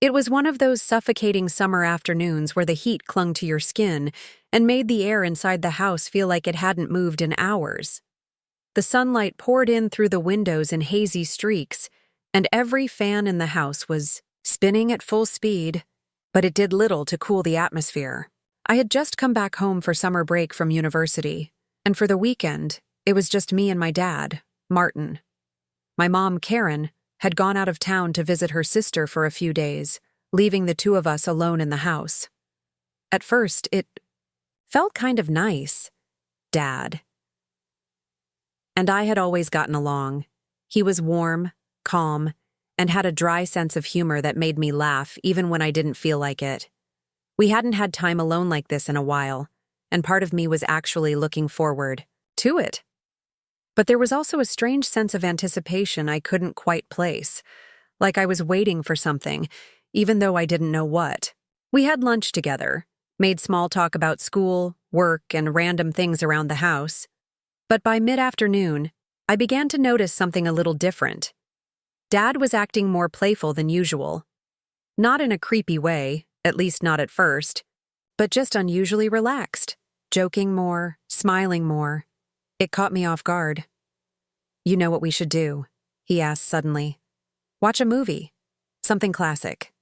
It was one of those suffocating summer afternoons where the heat clung to your skin and made the air inside the house feel like it hadn't moved in hours. The sunlight poured in through the windows in hazy streaks, and every fan in the house was spinning at full speed, but it did little to cool the atmosphere. I had just come back home for summer break from university, and for the weekend, it was just me and my dad, Martin. My mom, Karen, had gone out of town to visit her sister for a few days, leaving the two of us alone in the house. At first, it felt kind of nice. Dad. And I had always gotten along. He was warm, calm, and had a dry sense of humor that made me laugh even when I didn't feel like it. We hadn't had time alone like this in a while, and part of me was actually looking forward to it. But there was also a strange sense of anticipation I couldn't quite place, like I was waiting for something, even though I didn't know what. We had lunch together, made small talk about school, work, and random things around the house. But by mid-afternoon, I began to notice something a little different. Dad was acting more playful than usual. Not in a creepy way, at least not at first, but just unusually relaxed, joking more, smiling more. It caught me off guard. "You know what we should do?" he asked suddenly. "Watch a movie. Something classic."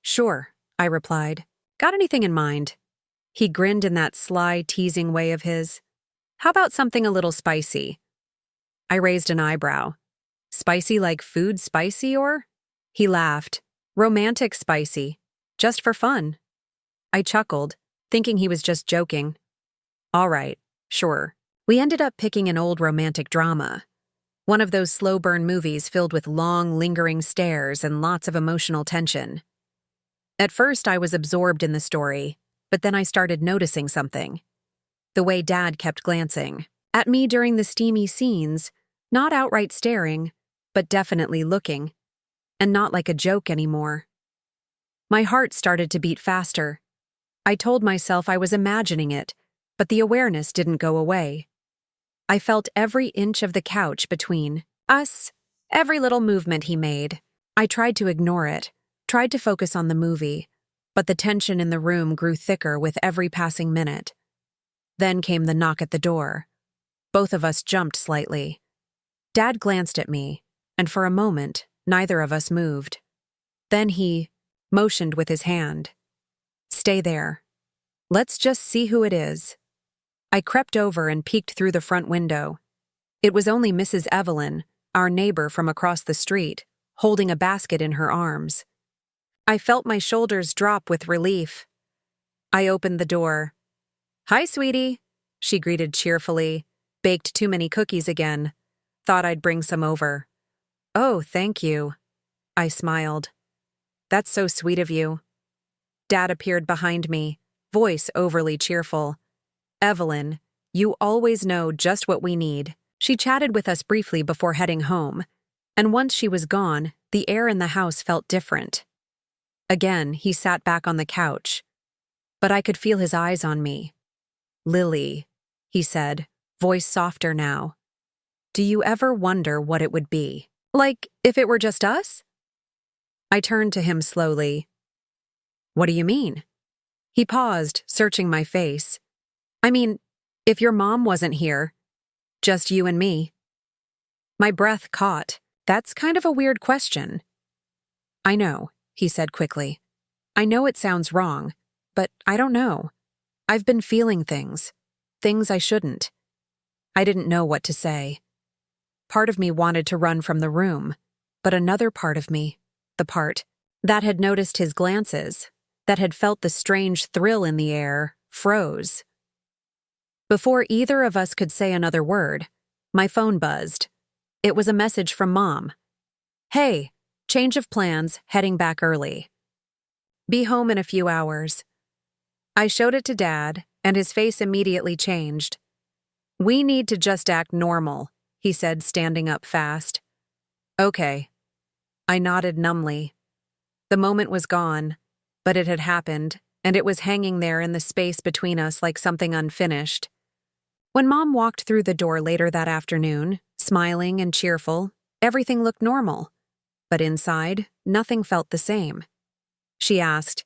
"Sure," I replied. "Got anything in mind?" He grinned in that sly, teasing way of his. "How about something a little spicy?" I raised an eyebrow. "Spicy like food spicy or?" He laughed. "Romantic spicy. Just for fun." I chuckled, thinking he was just joking. "All right, sure." We ended up picking an old romantic drama. One of those slow-burn movies filled with long, lingering stares and lots of emotional tension. At first, I was absorbed in the story, but then I started noticing something. The way Dad kept glancing at me during the steamy scenes, not outright staring, but definitely looking, and not like a joke anymore. My heart started to beat faster. I told myself I was imagining it, but the awareness didn't go away. I felt every inch of the couch between us, every little movement he made. I tried to ignore it, tried to focus on the movie, but the tension in the room grew thicker with every passing minute. Then came the knock at the door. Both of us jumped slightly. Dad glanced at me, and for a moment, neither of us moved. Then he motioned with his hand. "Stay there. Let's just see who it is." I crept over and peeked through the front window. It was only Mrs. Evelyn, our neighbor from across the street, holding a basket in her arms. I felt my shoulders drop with relief. I opened the door. "Hi, sweetie," she greeted cheerfully. "Baked too many cookies again. Thought I'd bring some over." "Oh, thank you." I smiled. "That's so sweet of you." Dad appeared behind me, voice overly cheerful. "Evelyn, you always know just what we need." She chatted with us briefly before heading home, and once she was gone, the air in the house felt different. Again, he sat back on the couch, but I could feel his eyes on me. "Lily," he said, voice softer now. "Do you ever wonder what it would be? Like, if it were just us?" I turned to him slowly. "What do you mean?" He paused, searching my face. "I mean, if your mom wasn't here, just you and me." My breath caught. "That's kind of a weird question." "I know," he said quickly. "I know it sounds wrong, but I don't know. I've been feeling things I shouldn't." I didn't know what to say. Part of me wanted to run from the room, but another part of me, the part that had noticed his glances, that had felt the strange thrill in the air, froze. Before either of us could say another word, my phone buzzed. It was a message from Mom. "Hey, change of plans, heading back early. Be home in a few hours." I showed it to Dad, and his face immediately changed. "We need to just act normal," he said, standing up fast. "Okay." I nodded numbly. The moment was gone, but it had happened, and it was hanging there in the space between us like something unfinished. When Mom walked through the door later that afternoon, smiling and cheerful, everything looked normal. But inside, nothing felt the same. she asked.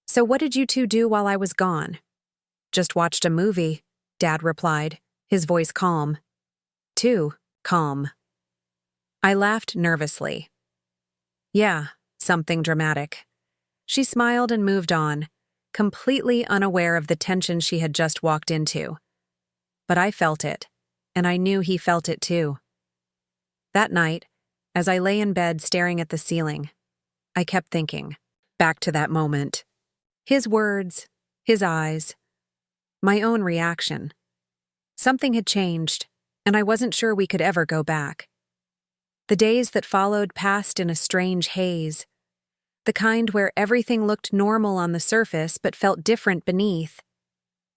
So what did you two do while I was gone? Just watched a movie, Dad replied, his voice calm. Too calm. I laughed nervously. Yeah, something dramatic. She smiled and moved on, completely unaware of the tension she had just walked into. But I felt it, and I knew he felt it too. That night, as I lay in bed staring at the ceiling, I kept thinking, back to that moment. His words, his eyes, my own reaction. Something had changed, and I wasn't sure we could ever go back. The days that followed passed in a strange haze, the kind where everything looked normal on the surface but felt different beneath.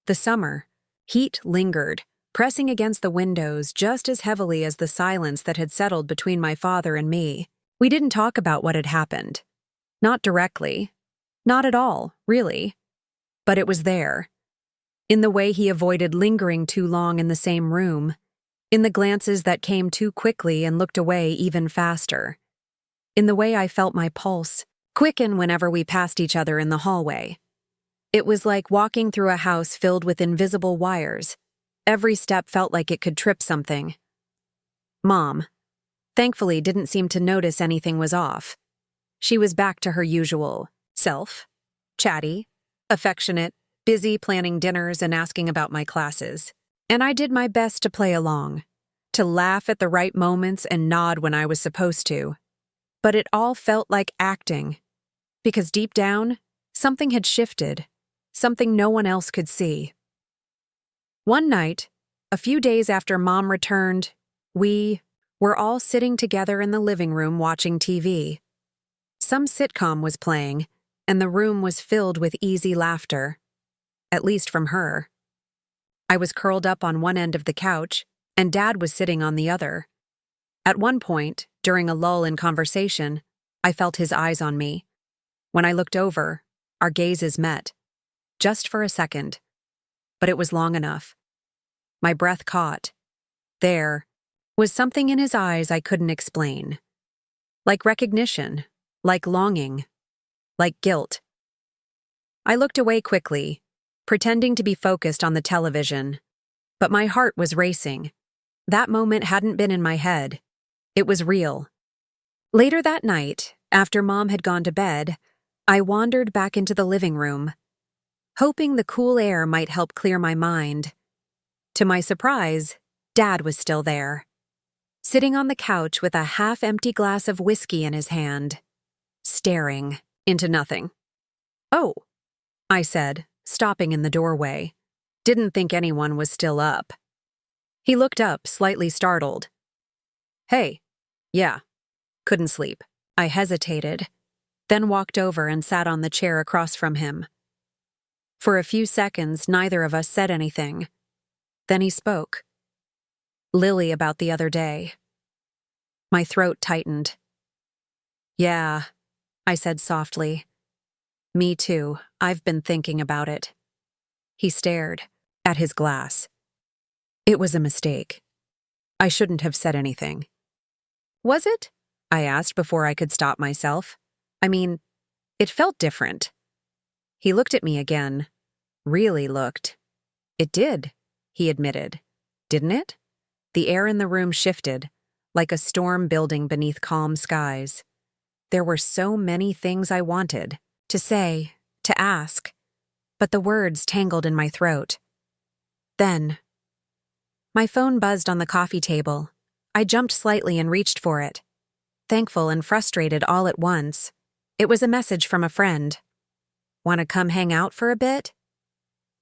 The summer, heat lingered, pressing against the windows just as heavily as the silence that had settled between my father and me. We didn't talk about what had happened. Not directly. Not at all, really. But it was there. In the way he avoided lingering too long in the same room. In the glances that came too quickly and looked away even faster. In the way I felt my pulse quicken whenever we passed each other in the hallway. It was like walking through a house filled with invisible wires. Every step felt like it could trip something. Mom, thankfully, didn't seem to notice anything was off. She was back to her usual self, chatty, affectionate, busy planning dinners and asking about my classes. And I did my best to play along, to laugh at the right moments and nod when I was supposed to. But it all felt like acting, because deep down, something had shifted, something no one else could see. One night, a few days after Mom returned, we were all sitting together in the living room watching TV. Some sitcom was playing, and the room was filled with easy laughter, at least from her. I was curled up on one end of the couch, and Dad was sitting on the other. At one point, during a lull in conversation, I felt his eyes on me. When I looked over, our gazes met. Just for a second. But it was long enough. My breath caught. There was something in his eyes I couldn't explain. Like recognition, like longing, like guilt. I looked away quickly, pretending to be focused on the television. But my heart was racing. That moment hadn't been in my head. It was real. Later that night, after Mom had gone to bed, I wandered back into the living room, hoping the cool air might help clear my mind. To my surprise, Dad was still there, sitting on the couch with a half-empty glass of whiskey in his hand, staring into nothing. "Oh," I said, stopping in the doorway. Didn't think anyone was still up. He looked up, slightly startled. "Hey, yeah, couldn't sleep." I hesitated, then walked over and sat on the chair across from him. For a few seconds, neither of us said anything. Then he spoke. "Lily about the other day." My throat tightened. "Yeah," I said softly. "Me too. I've been thinking about it." He stared at his glass. "It was a mistake. I shouldn't have said anything." "Was it?" I asked before I could stop myself. I mean, it felt different. He looked at me again. Really looked. "It did," he admitted. "Didn't it?" The air in the room shifted, like a storm building beneath calm skies. There were so many things I wanted to say, to ask, but the words tangled in my throat. Then, my phone buzzed on the coffee table. I jumped slightly and reached for it, thankful and frustrated all at once. It was a message from a friend. "Want to come hang out for a bit?"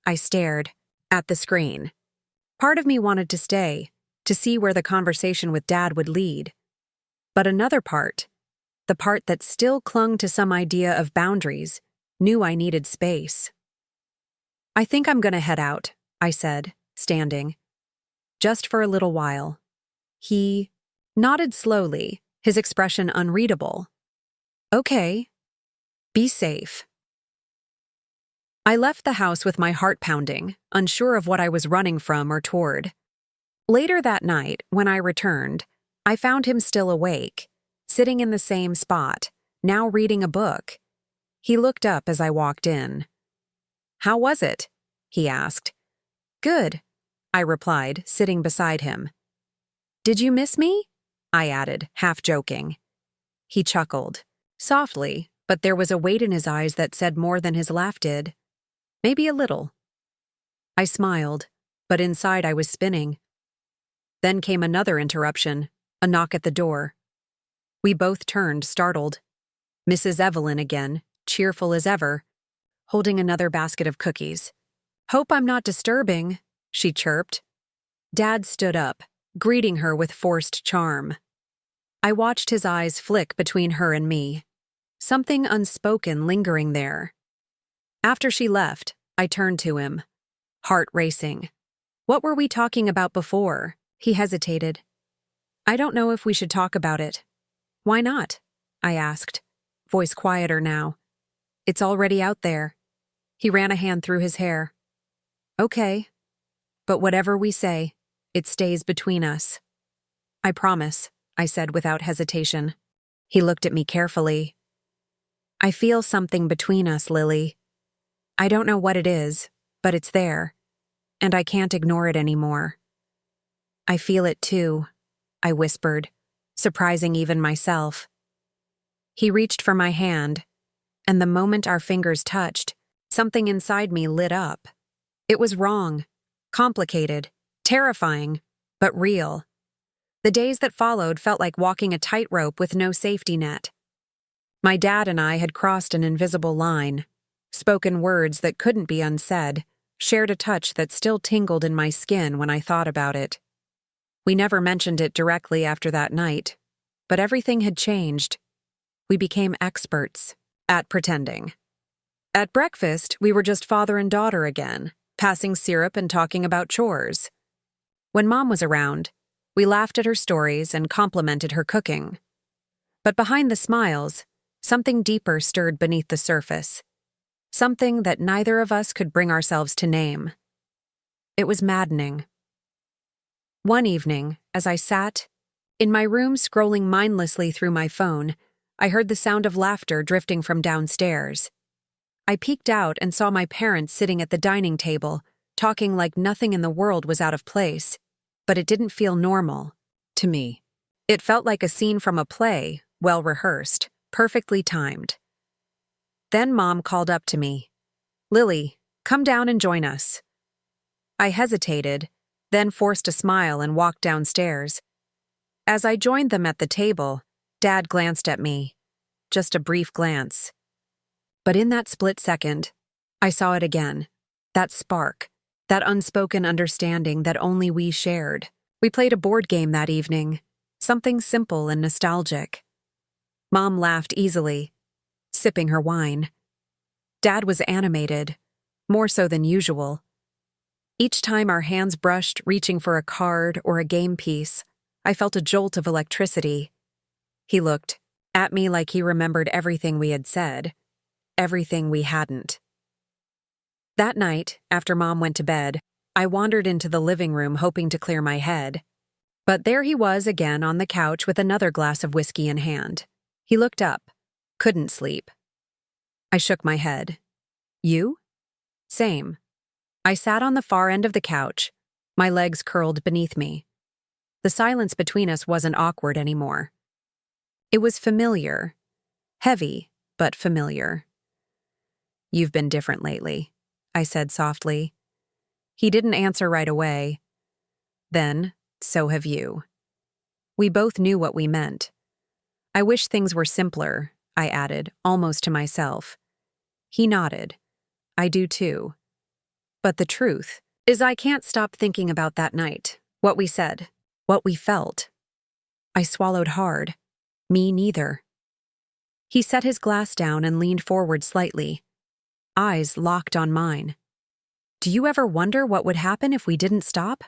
I stared at the screen. Part of me wanted to stay, to see where the conversation with Dad would lead. But another part, the part that still clung to some idea of boundaries, knew I needed space. "I think I'm gonna head out," I said, standing. "Just for a little while." He nodded slowly, his expression unreadable. "Okay. Be safe." I left the house with my heart pounding, unsure of what I was running from or toward. Later that night, when I returned, I found him still awake, sitting in the same spot, now reading a book. He looked up as I walked in. "How was it?" he asked. "Good," I replied, sitting beside him. "Did you miss me?" I added, half joking. He chuckled, softly, but there was a weight in his eyes that said more than his laugh did. Maybe a little. I smiled, but inside I was spinning. Then came another interruption, a knock at the door. We both turned, startled. Mrs. Evelyn again, cheerful as ever, holding another basket of cookies. "Hope I'm not disturbing," she chirped. Dad stood up, greeting her with forced charm. I watched his eyes flick between her and me, something unspoken lingering there. After she left, I turned to him, heart racing. "What were we talking about before?" He hesitated. "I don't know if we should talk about it." "Why not?" I asked, voice quieter now. "It's already out there." He ran a hand through his hair. "Okay, but whatever we say, it stays between us." "I promise," I said without hesitation. He looked at me carefully. "I feel something between us, Lily. I don't know what it is, but it's there, and I can't ignore it anymore." "I feel it too," I whispered, surprising even myself. He reached for my hand, and the moment our fingers touched, something inside me lit up. It was wrong, complicated, terrifying, but real. The days that followed felt like walking a tightrope with no safety net. My dad and I had crossed an invisible line, spoken words that couldn't be unsaid, shared a touch that still tingled in my skin when I thought about it. We never mentioned it directly after that night, but everything had changed. We became experts at pretending. At breakfast, we were just father and daughter again, passing syrup and talking about chores. When Mom was around, we laughed at her stories and complimented her cooking. But behind the smiles, something deeper stirred beneath the surface. Something that neither of us could bring ourselves to name. It was maddening. One evening, as I sat in my room scrolling mindlessly through my phone, I heard the sound of laughter drifting from downstairs. I peeked out and saw my parents sitting at the dining table, talking like nothing in the world was out of place, but it didn't feel normal to me. It felt like a scene from a play, well rehearsed, perfectly timed. Then Mom called up to me. "Lily, come down and join us." I hesitated, then forced a smile and walked downstairs. As I joined them at the table, Dad glanced at me. Just a brief glance. But in that split second, I saw it again. That spark, that unspoken understanding that only we shared. We played a board game that evening, something simple and nostalgic. Mom laughed easily, sipping her wine. Dad was animated, more so than usual. Each time our hands brushed, reaching for a card or a game piece, I felt a jolt of electricity. He looked at me like he remembered everything we had said, everything we hadn't. That night, after Mom went to bed, I wandered into the living room hoping to clear my head. But there he was again on the couch with another glass of whiskey in hand. He looked up. Couldn't sleep. I shook my head. "You?" "Same." I sat on the far end of the couch, my legs curled beneath me. The silence between us wasn't awkward anymore. It was familiar. Heavy, but familiar. "You've been different lately," I said softly. He didn't answer right away. Then, "So have you." We both knew what we meant. "I wish things were simpler," I added, almost to myself. He nodded. "I do too. But the truth is I can't stop thinking about that night, what we said, what we felt." I swallowed hard. Me neither. He set his glass down and leaned forward slightly, eyes locked on mine. "Do you ever wonder what would happen if we didn't stop?"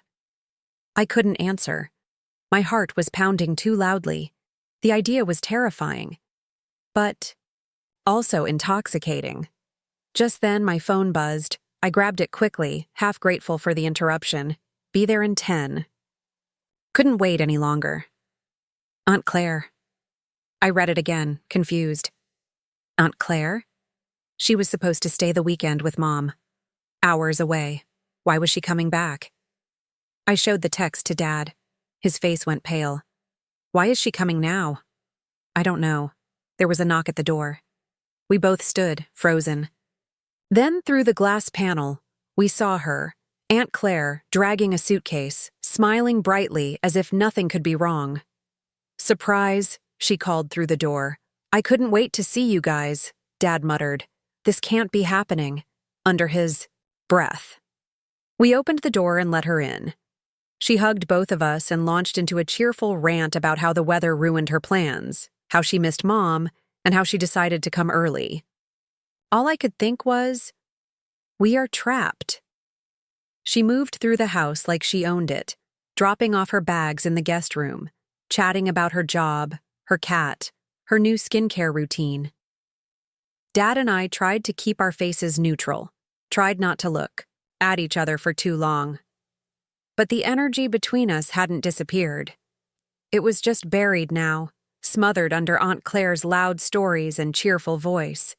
I couldn't answer. My heart was pounding too loudly. The idea was terrifying, but also intoxicating. Just then my phone buzzed. I grabbed it quickly, half grateful for the interruption. Be there in 10. Couldn't wait any longer. "Aunt Claire." I read it again, confused. "Aunt Claire?" She was supposed to stay the weekend with Mom. Hours away. Why was she coming back? I showed the text to Dad. His face went pale. Why is she coming now? I don't know. There was a knock at the door. We both stood, frozen. Then, through the glass panel, we saw her, Aunt Claire, dragging a suitcase, smiling brightly as if nothing could be wrong. Surprise, she called through the door. I couldn't wait to see you guys, Dad muttered. This can't be happening, under his breath. We opened the door and let her in. She hugged both of us and launched into a cheerful rant about how the weather ruined her plans, how she missed Mom, and how she decided to come early. All I could think was, we are trapped. She moved through the house like she owned it, dropping off her bags in the guest room, chatting about her job, her cat, her new skincare routine. Dad and I tried to keep our faces neutral, tried not to look at each other for too long. But the energy between us hadn't disappeared. It was just buried now, smothered under Aunt Claire's loud stories and cheerful voice.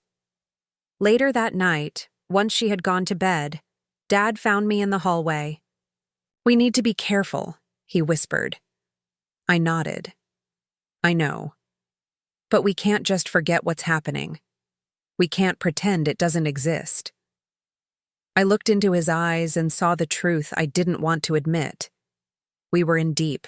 Later that night, once she had gone to bed, Dad found me in the hallway. We need to be careful, he whispered. I nodded. I know. But we can't just forget what's happening. We can't pretend it doesn't exist. I looked into his eyes and saw the truth I didn't want to admit. We were in deep.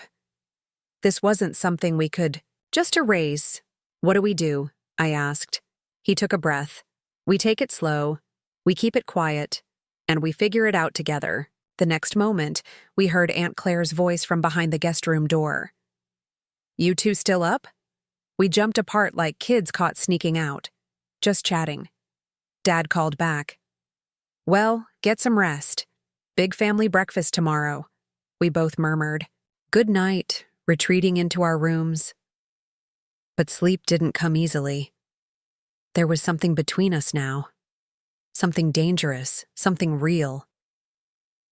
This wasn't something we could just erase. What do we do? I asked. He took a breath. We take it slow, we keep it quiet, and we figure it out together. The next moment, we heard Aunt Claire's voice from behind the guest room door. You two still up? We jumped apart like kids caught sneaking out. Just chatting. Dad called back. Well, get some rest. Big family breakfast tomorrow. We both murmured. Good night, retreating into our rooms. But sleep didn't come easily. There was something between us now. Something dangerous, something real.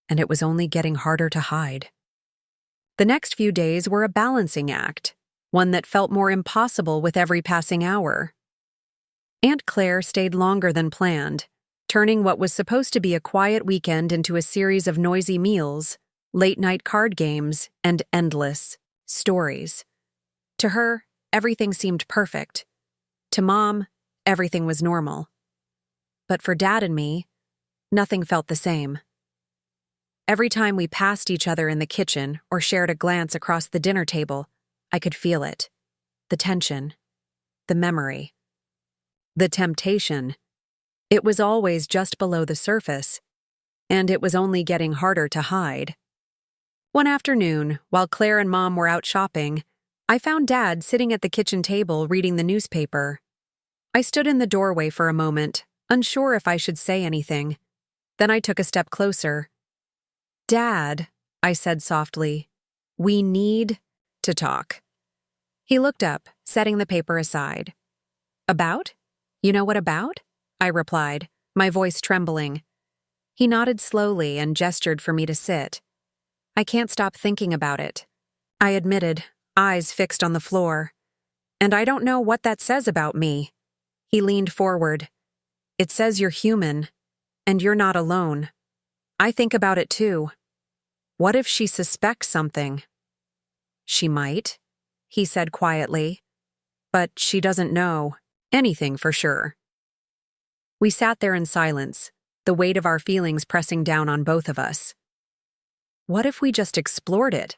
And it was only getting harder to hide. The next few days were a balancing act, one that felt more impossible with every passing hour. Aunt Claire stayed longer than planned, turning what was supposed to be a quiet weekend into a series of noisy meals, late-night card games, and endless stories. To her, everything seemed perfect. To Mom, everything was normal. But for Dad and me, nothing felt the same. Every time we passed each other in the kitchen or shared a glance across the dinner table, I could feel it. The tension. The memory. The temptation. It was always just below the surface, and it was only getting harder to hide. One afternoon, while Claire and Mom were out shopping, I found Dad sitting at the kitchen table reading the newspaper. I stood in the doorway for a moment, unsure if I should say anything. Then I took a step closer. Dad, I said softly, we need to talk. He looked up, setting the paper aside. About? You know what about? I replied, my voice trembling. He nodded slowly and gestured for me to sit. I can't stop thinking about it, I admitted, eyes fixed on the floor. And I don't know what that says about me. He leaned forward. It says you're human, and you're not alone. I think about it too. What if she suspects something? She might, he said quietly, but she doesn't know anything for sure. We sat there in silence, the weight of our feelings pressing down on both of us. What if we just explored it?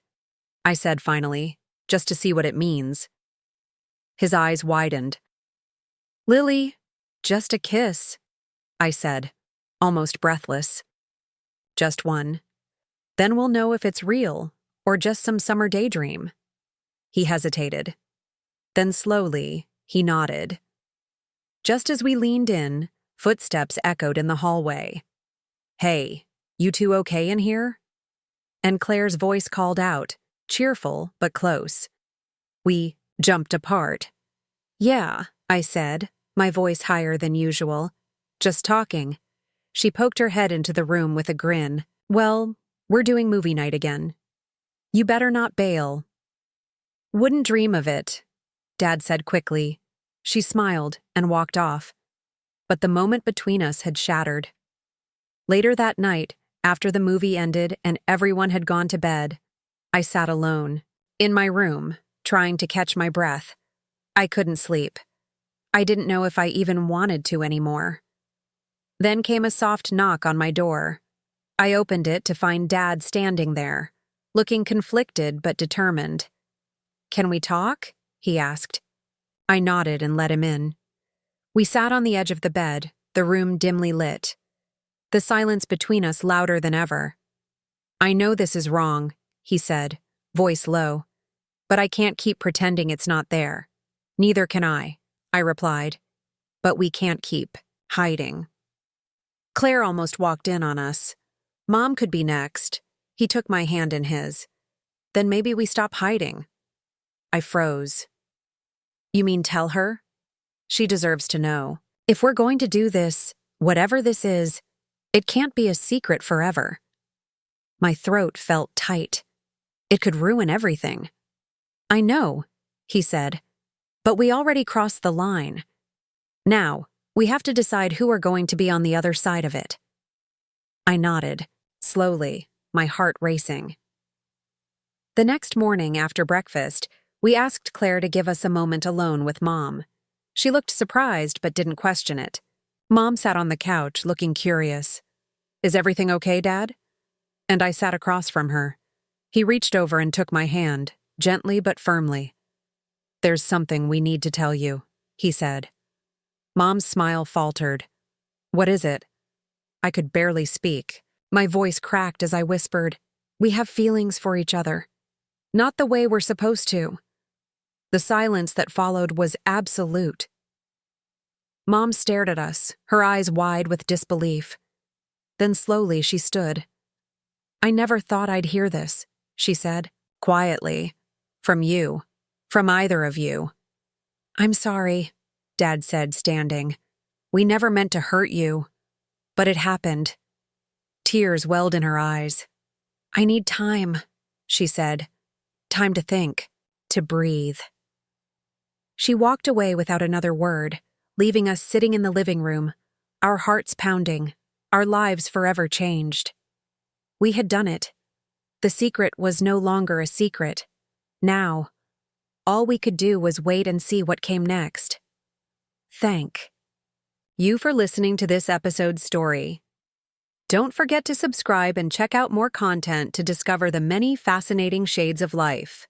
I said finally, just to see what it means. His eyes widened. Lily, just a kiss, I said, almost breathless. Just one. Then we'll know if it's real or just some summer daydream. He hesitated. Then slowly, he nodded. Just as we leaned in, footsteps echoed in the hallway. Hey, you two okay in here? And Claire's voice called out, cheerful but close. We jumped apart. Yeah, I said, my voice higher than usual. Just talking. She poked her head into the room with a grin. Well, we're doing movie night again. You better not bail. Wouldn't dream of it, Dad said quickly. She smiled and walked off. but the moment between us had shattered. Later that night, after the movie ended and everyone had gone to bed, I sat alone, in my room, trying to catch my breath. I couldn't sleep. I didn't know if I even wanted to anymore. Then came a soft knock on my door. I opened it to find Dad standing there, looking conflicted but determined. "Can we talk?" he asked. I nodded and let him in. We sat on the edge of the bed, the room dimly lit. The silence between us louder than ever. "I know this is wrong," he said, voice low. "But I can't keep pretending it's not there." "Neither can I replied. "But we can't keep hiding." Claire almost walked in on us. Mom could be next. He took my hand in his. "Then maybe we stop hiding." I froze. "You mean tell her? She deserves to know. If we're going to do this, whatever this is, it can't be a secret forever." My throat felt tight. It could ruin everything. "I know," he said, "but we already crossed the line. Now, we have to decide who are going to be on the other side of it." I nodded, slowly, my heart racing. The next morning after breakfast, we asked Claire to give us a moment alone with Mom. She looked surprised but didn't question it. Mom sat on the couch, looking curious. "Is everything okay, Dad?" And I sat across from her. He reached over and took my hand, gently but firmly. "There's something we need to tell you," he said. Mom's smile faltered. "What is it?" I could barely speak. My voice cracked as I whispered, "We have feelings for each other. Not the way we're supposed to." The silence that followed was absolute. Mom stared at us, her eyes wide with disbelief. Then slowly she stood. "I never thought I'd hear this," she said, quietly. "From you. From either of you." "I'm sorry," Dad said, standing. "We never meant to hurt you. But it happened." Tears welled in her eyes. "I need time," she said. "Time to think, to breathe." She walked away without another word, leaving us sitting in the living room, our hearts pounding, our lives forever changed. We had done it. The secret was no longer a secret. Now, all we could do was wait and see what came next. Thank you for listening to this episode's story. Don't forget to subscribe and check out more content to discover the many fascinating shades of life.